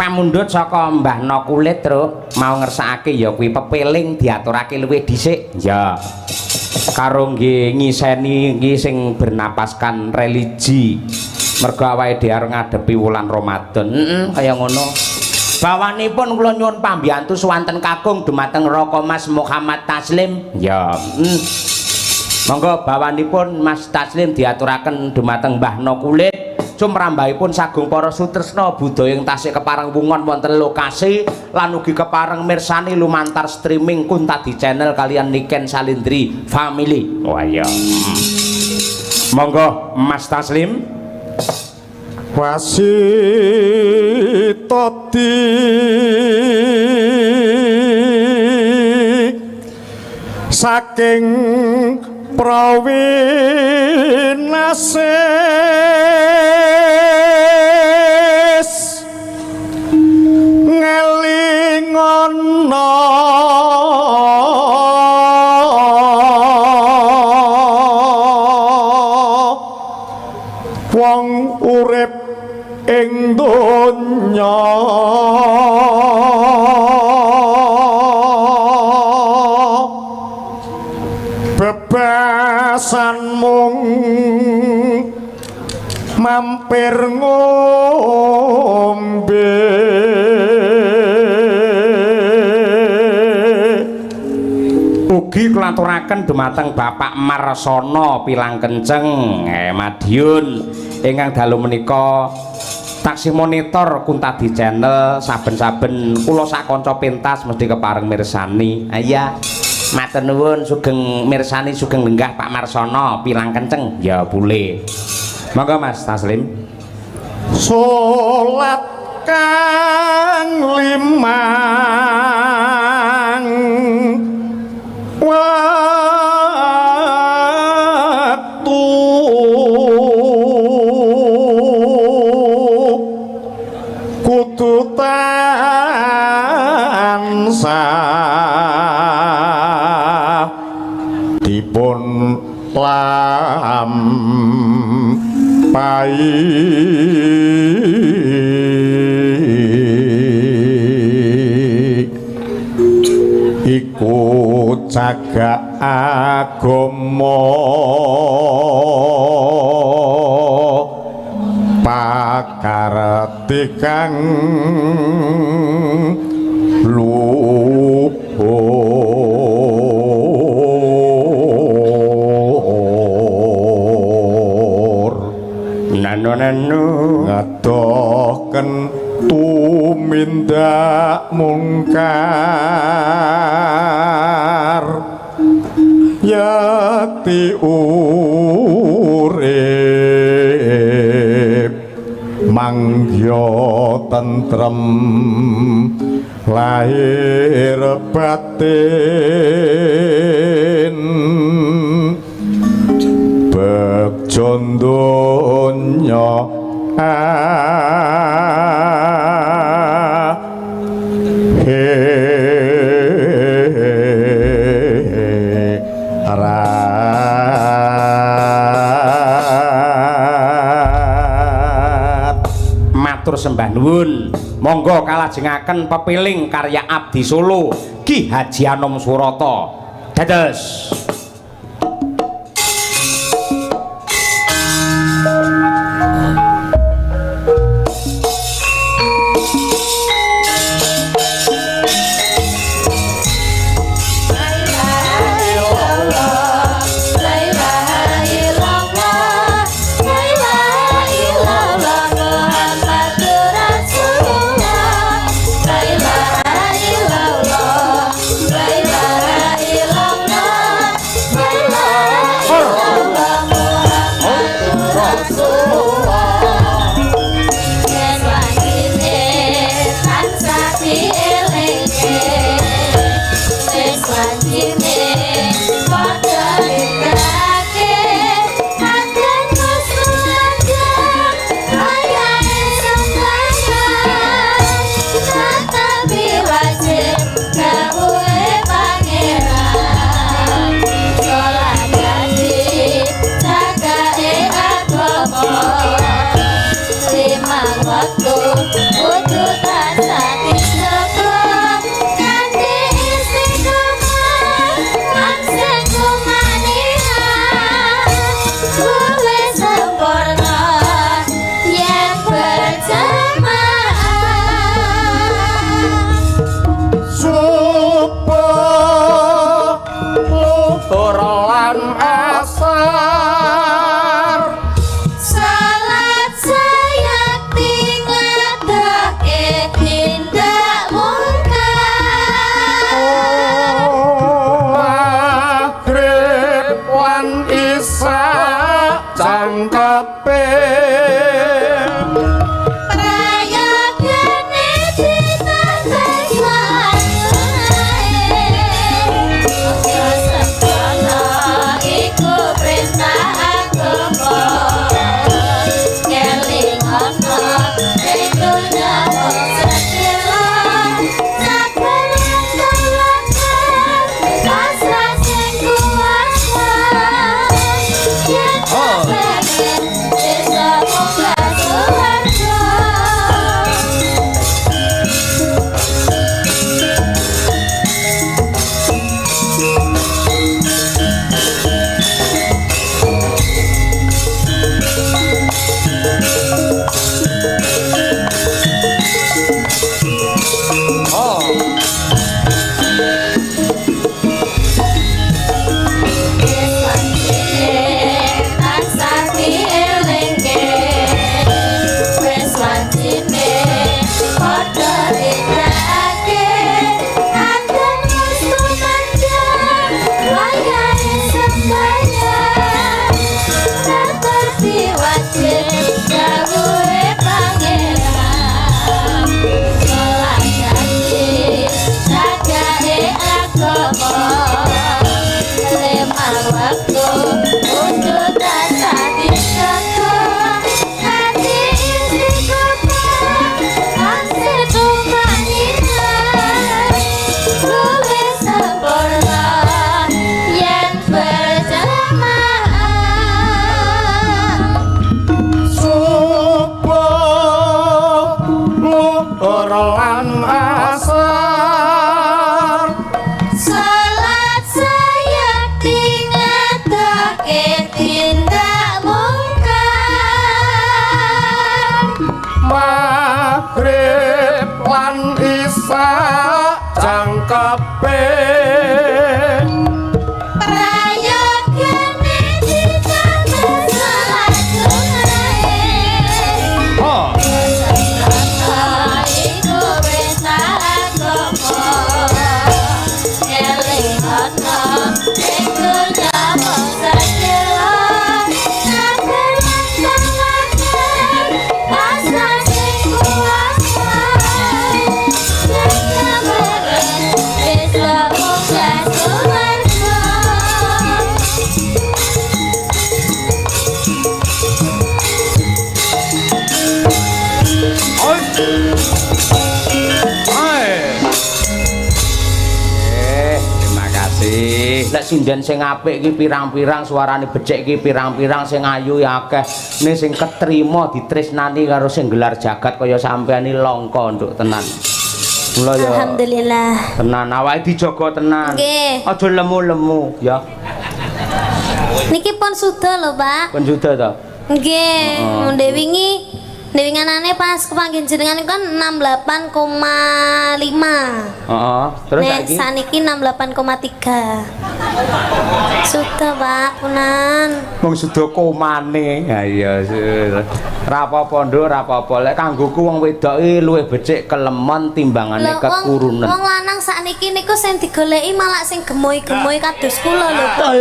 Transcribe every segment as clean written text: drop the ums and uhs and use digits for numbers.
pamundhut saka Mbahna Kulit Truk mau ngersakake ya kuwi pepeling diaturake luwih dhisik ya karo nggih ngiseni iki sing bernapaskan religi mergo awake dhewe arep ngadepi wulan Ramadan kaya ngono bawanipun kula nyuwun pambiyantu swanten kakung dumateng Raka Mas Muhammad Taslim ya monggo bawanipun Mas Taslim diaturaken dumateng Mbahna Kulit sumrambahipun sagung para sutresna budaya ing tasih kepareng wungon wonten lokasi lan ugi kepareng mirsani lumantar streaming Kuntadi Channel kalian Niken Salindri Family. Wah iya. Monggo Mas Taslim. Wasitati saking prawinasis ngelingono wong urip ing donya bebasan mung mampir ngombe ugi kulaturaken dumateng Bapak Marsono Pilang Kenceng Madiun ingkang dalu menika taksih monitor Kuntadi Channel saben-saben kula sak kanca pentas mesti kepareng mirsani iya matur nuwun sugeng mirsani sugeng lenggah Pak Marsono Pilang Kenceng ya boleh monggo Mas Taslim salat kang limang waktu kudu tansah dipun lampahi iku jaga agama pakarti kang luhur nanu ngadohken tumindak mungkar yakti urip mangya tentrem lahir batin bekjo donya matur sembah nuwun monggo kalajengaken pepiling karya Abdi Solo Ki Haji Anom Surata dados Lek sinden sing apik iki pirang-pirang, suarane becik iki pirang-pirang, sing ayu ya akeh. Ning sing ketrima ditresnani karo sing gelar jagat kaya sampeyan iki langka nduk tenan. Mula ya Alhamdulillah. tenan awake dijaga tenan. Nggih. Aja lemu-lemu ya. Niki pun sudah lho, Pak. Pun sudah to. Nggih, ndek wingi nganane pas kepanggih jenengan kan 68,5. Heeh. Terus Nek saiki saniki 68,3. Sudah, Pak, punan. mung sudah komane. Ha iya. Ra apa-apa nduk, ra apa-apa. Lek kanggoku wong wedok iki luwih becik kelemon timbangane Lho, kekurunan. wong lanang sakniki niku sing digoleki malah sing gemoy-gemoy kados kula lho, Pak.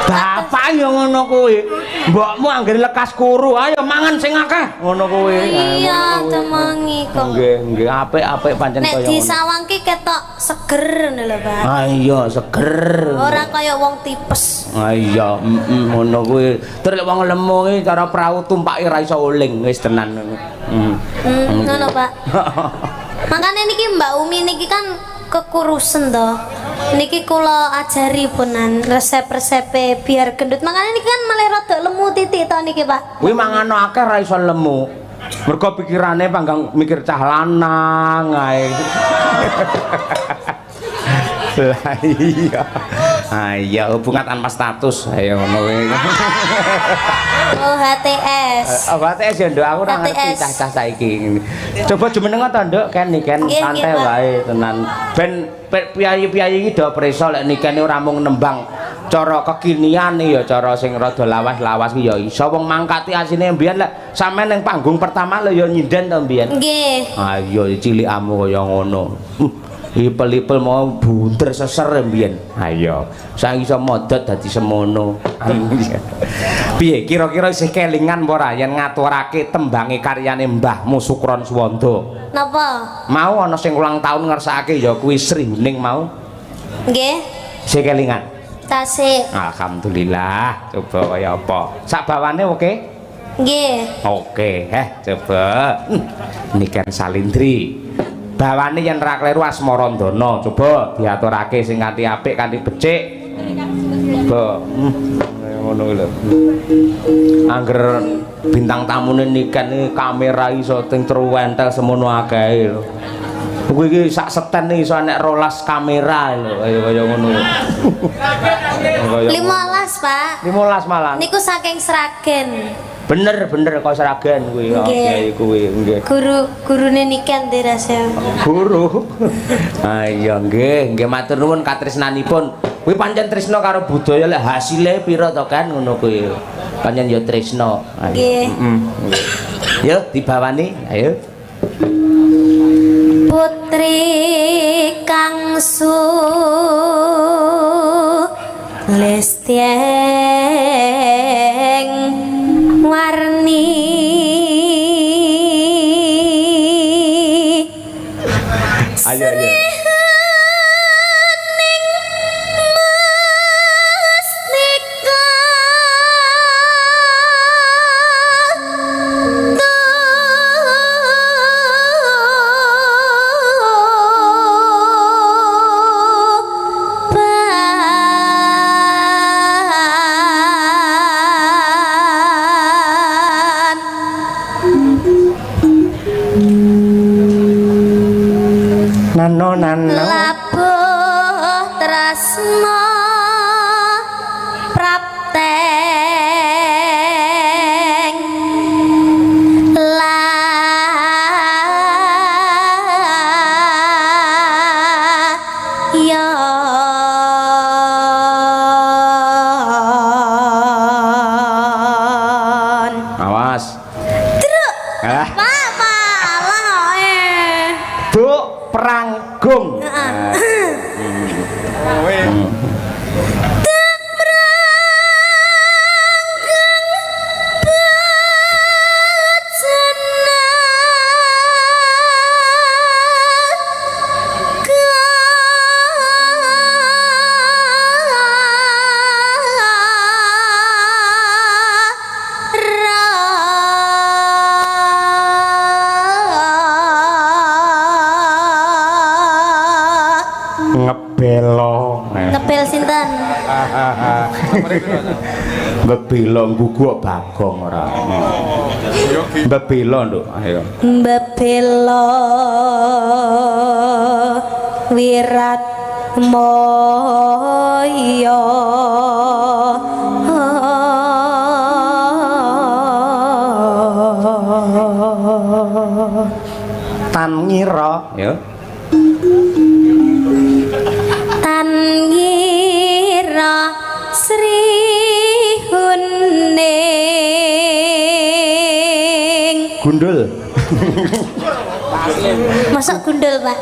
Bapak ya ngono kuwi. Mbokmu anggere lekas kuru, ayo mangan sing akeh. Ngono kuwi. Iya, temangi kok. Nggih, nggih apik-apik pancen kaya Nek ngono. disawangke ketok seger ngono lho, Pak. Ah iya, seger. Ora kaya wong tipes. Ah iya, ngono kuwi. Terus lek wong lemu iki cara prau tumpake ra iso oling, wis tenan ngono. Ngono, Pak. Makanya niki Mbak Umi niki kan kekurusen toh. Niki kula ajari punan resep-resepe biar gendut. Makanya niki kan malah rada lemu titik toh niki, Pak. Kuwi mangan akeh ra iso lemu. Mergo pikirane panggang mikir cah lanang ae. Lah iya. Ah iya hubungan tanpa status. Ayo ngono kuwi. Oh, HTS. HTS ya Nduk, aku ora ngerti HTS. cah-cah saiki. Coba jumeneng to Nduk, ken niken Nggih, santai nggih, Pak. wae tenan. Ben piyayi-piyayi iki do preso lek nikene ora mung nembang cara kekinian ya cara sing rada lawas-lawas ki ya iso wong mangkati asine mbiyen lek sampean ning panggung pertama lho ya nyinden to mbiyen. Nggih. Ah iya cilikamu kaya ngono. ipel-ipel mau bunter seser mbiyen. Ayo, saiki iso modot dadi semono. Piye kira-kira isih kelingan apa ora yen ngaturake tembange karyane Mbahmu Sukron Suwanda? Napa? Mau ana sing ulang tahun ngersakake ya kuwi Sri Huning mau. Nggih. Isih kelingan. Tasik. Alhamdulillah. Coba kaya apa? Sak bawane oke? Nggih. Oke, coba. Niken Salindri. Bawane yen ra kleru Asmarandana, coba diaturake sing kanthi apik, kanthi becik. Coba. Ngono lho. Angger bintang tamune Niken iki kamera iso ting truwentel semono akeh lho. Kuwi iki sak seten iso nek 12 kamera lho, kaya ngono. 15, Pak. 15 malah. Niku saking Sragen. Bener kok Sragen kuwi. Kiai kuwi nggih. Gurune Niken dirasa. Guru. Ah iya nggih matur nuwun katresnanipun. Kuwi pancen tresna karo budaya lek hasile pira to kan ngono kuwi. Pancen ya tresna. Nggih. Yo dibawani, ayo. Putri Kangsu Lestieng warni Ayo. Nano labuh tresna prapteng ya awas truk ah Buk Pranggung. Ngepel sinten? Mbebelo guguk Bagong ora. Mbebelo nduk, ayo. Mbebelo Wirat Moyo Tan ngira, ya. Tangira Sri Huning Gundul. Masa gundul, Pak?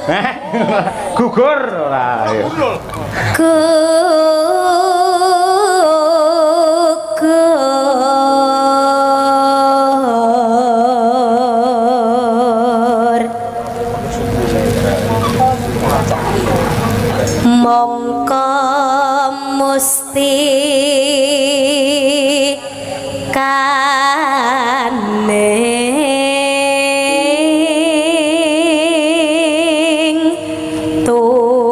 Gugur ora. Gugur mongko musti kaning tuban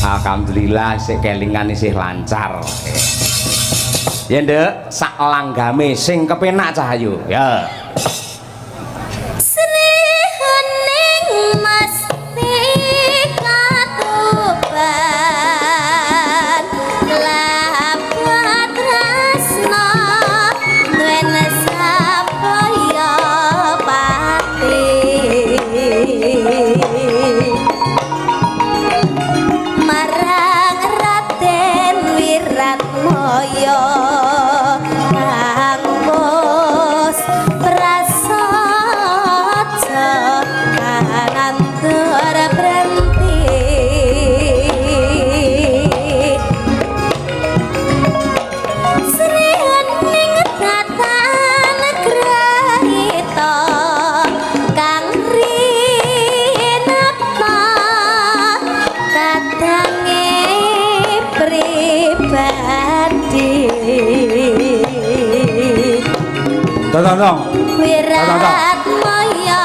Alhamdulillah sik kelingan isih lancar. Ya nduk, sak langgame sing kepenak Cahayu. Ya. Sri Huning mesti katuban lapat tresna duwene sapaya pati Tong. Wirat Maya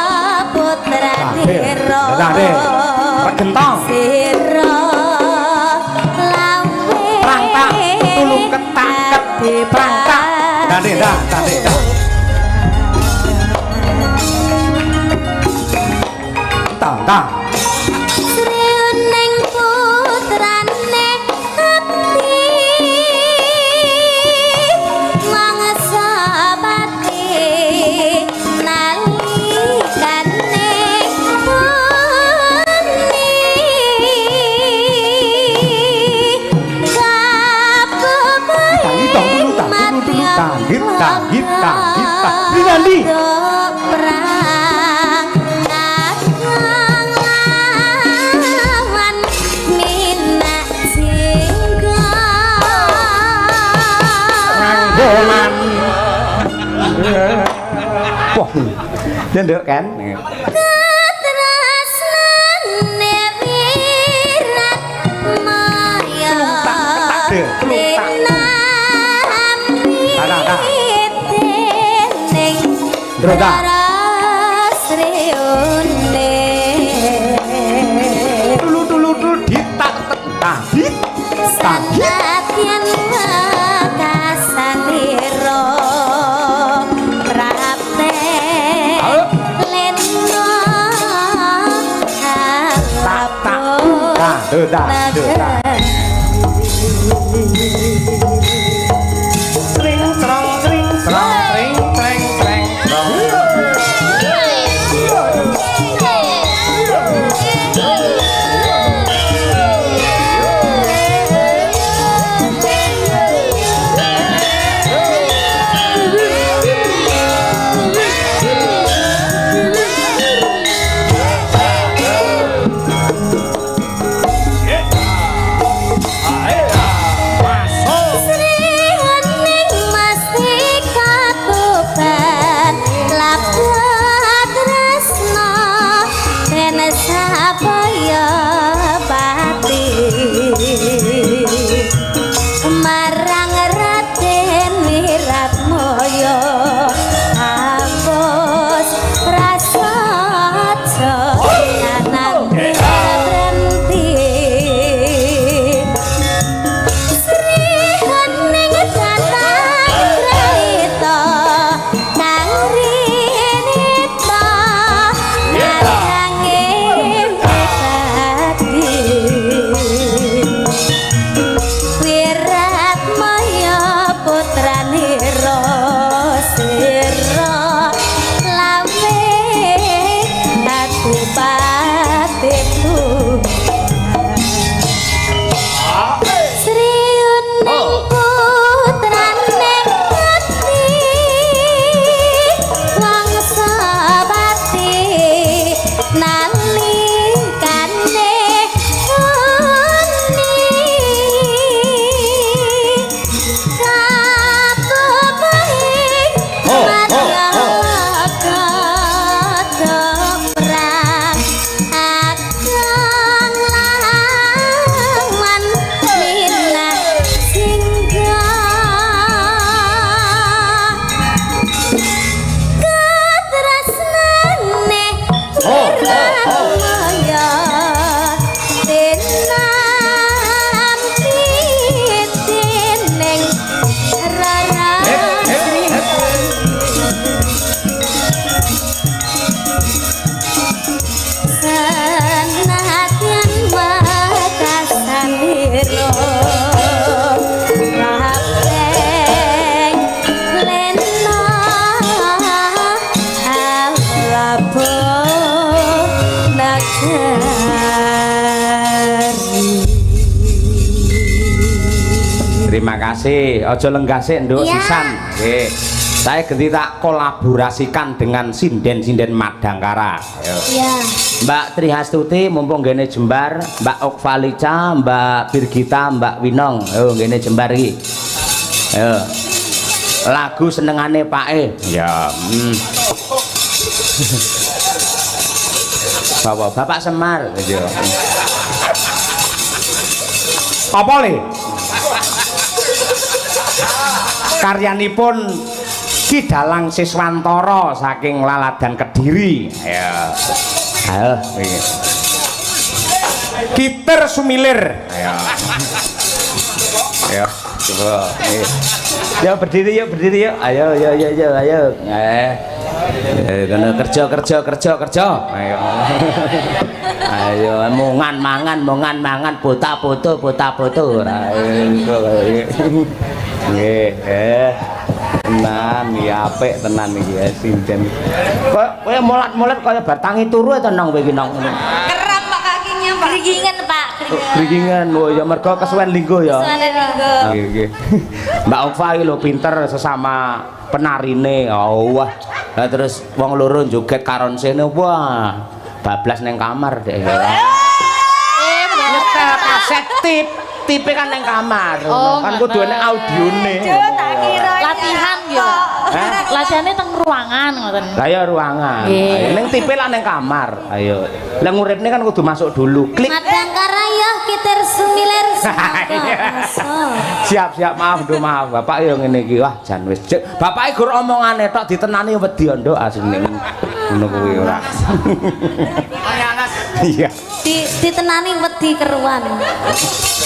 putra Niro Regentong Siro lawe prangtak tulung ketak prangtak dane dah ta Sriuning putrane ati mangsa pati nalikane Gita Rinandi Ranggolan wah ndek kan ketrasane wirat maya Tulu ditak Sanatian kasaniro prapte leno marang Raden Wiratmaya hapus prasaja kanan berhenti Sri Hening datang Rita nang rinita nanging pribadi Wirat Maya putrane Sira lawe adipatiku Sriuning putrane ati wangsa pati nalikane Terima kasih, ojo lenggah sik nduk Iya. sisan. Nggih. Saya ganti tak kolaborasikan dengan sinden-sinden Madangkara. Ayo. Ya. Mbak Trihastuti mumpung gene Jembar, Mbak Okvalica, Mbak Birgita, Mbak Winong. Ayo gene Jembar iki. Ayo. Lagu senengane Pak E. Ya. Bapak Semar. Ya. Apa le? Karyanipun Ki Dalang Siswantara saking Laladan Kediri. Ayo. Ayo. Kitir Sumilir. Ayo. Ayo. Coba. Ya berdiri yuk. Ayo. Kena kerja. Ayo. Ayo mangan foto. Nggih. Tenan ya apik tenan iki ya sinden. Kowe molat-molat kaya batangi turu to nang kowe iki nang. Keram Pak kakinya Pak. Gringingan Pak. Gringingan. Oh ya mergo kesuwen linggo ya. Kesuwen linggo. Nggih. Mbak Okfa iki lho pinter sesama penarine. Oh wah. Lah terus wong loro joget karon sene wah. Bablas nang kamar dek. Nyetel kaset tipe kan nang kamar. Kan kudu enek audione. Latihan yo. Latihane teng ruangan ngoten. Lah ya ruangan. Ning tipe lah nang kamar. Ayo. Lah nguripne kan kudu masuk dulu. Klik. Madangkara ya Kitir Sumilir. Siap maaf Bapak yo ngene iki wah jan wis. Bapake gur omongane tok ditenani wedi nduk asline. Ngono kuwi ora. Iya. Ditenani wedi keruan.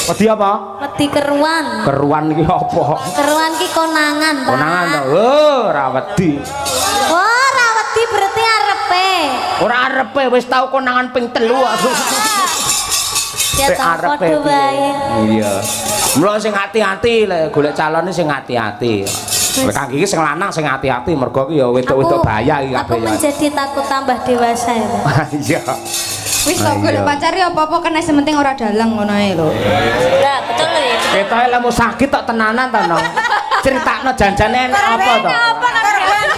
Wedi apa? Wedi keruan. Keruan iki apa? Keruan ki konangan, Pak. Konangan to. Oh, ora wedi. Oh, ora wedi berarti arepe. Ora arepe wis tau konangan ping 3 aku. Ya tak padha wae. Iya. Mula sing hati-hati lek golek calone sing hati-hati. Lek kangge iki sing lanang sing hati-hati mergo iki ya wedok-wedok bahaya iki kabeh. Aku menjadi takut tambah dewasa ya. Iya. Wis kok golek pacar ya apa-apa kena sementing ora dalang ngono ae lho. Lah, betul lho ya. Ketoke lemu sakit tok tenanan to, Nong. Critakno janjane enak apa to?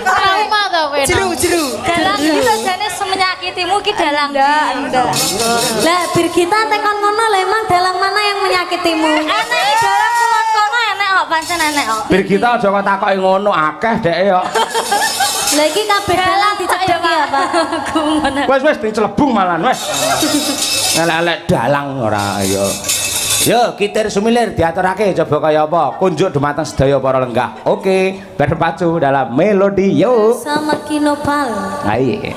Trauma to kowe. Jeru. Dalang iki jane semenyakitimu ki dalang. Ndak. Lah, bir kita tekon ngono lho emang dalang mana yang menyakitimu? Enek dalang kono enek kok pancen enek kok. Bir kita aja kok takoki ngono akeh deke yo. Lah iki kabeh dalang dicedeki ya, Pak. Wis dicelebung malan wis. Elek-elek dalang ora yo. Yo Kitir Sumilir diaturake coba kaya apa? Kunjuk dumateng sedaya para lenggah. Oke, berpacu dalam melodi yo. Sama Kinopal. Ayo.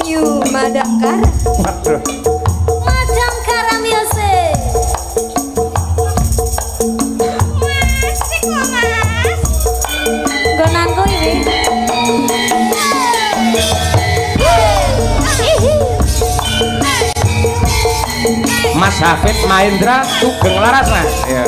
New Madangkara. Waduh. Madangkara music. Gonanku ini. Mas Hafid Mahendra Sugeng Laras Mas. Ya.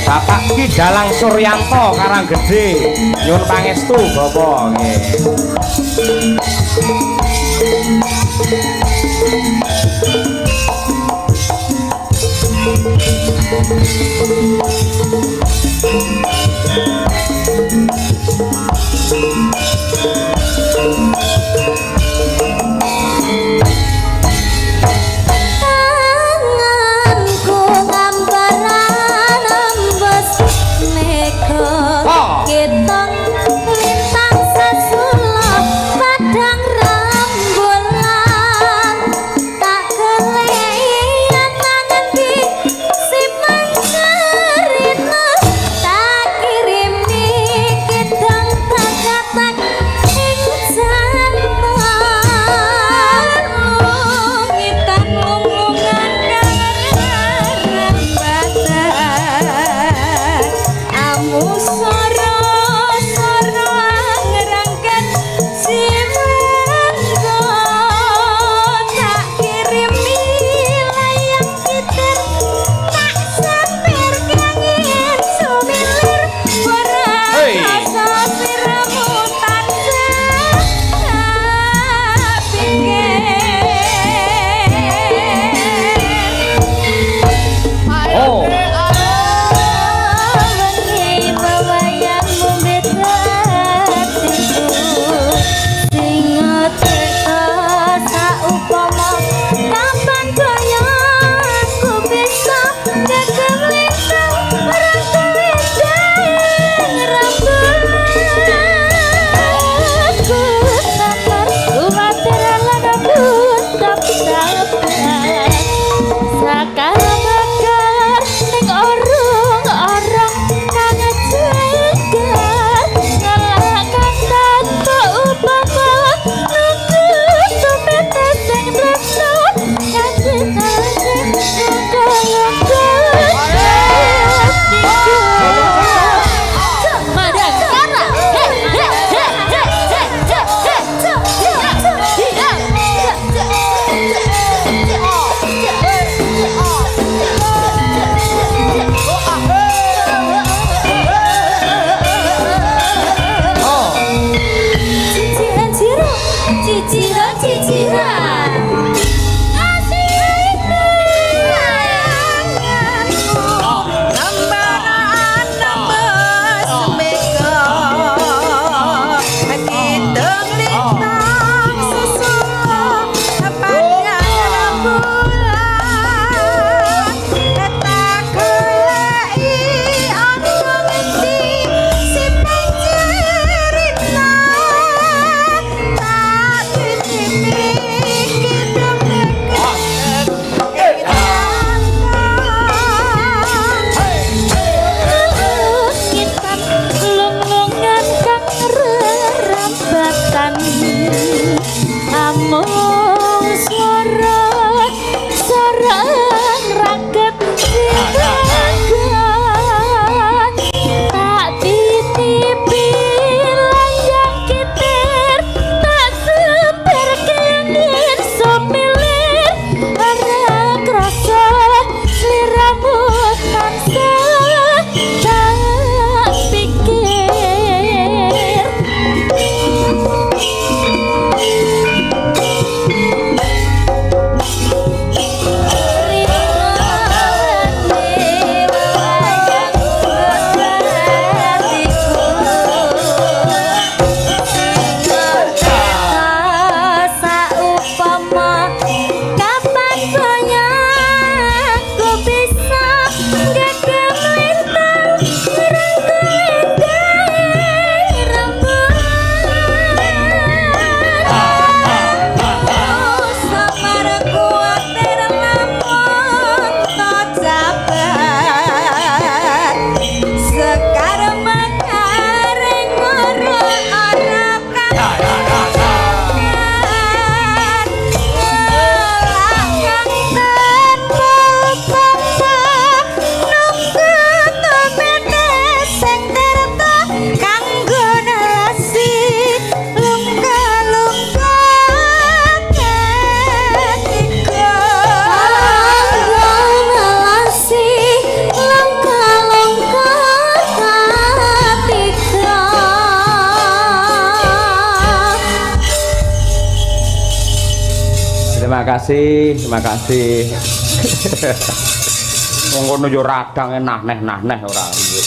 Bapak Ki Dalang Suryanto Karanggede nyuwun pangestu Bapak nggih. Tanganku ngambaran embus mega ketong lintang sesulap padang rembulan tak keleyan nangan di si mangkerina tak kirim Terima kasih. Wong kono yo radang nah neh ora.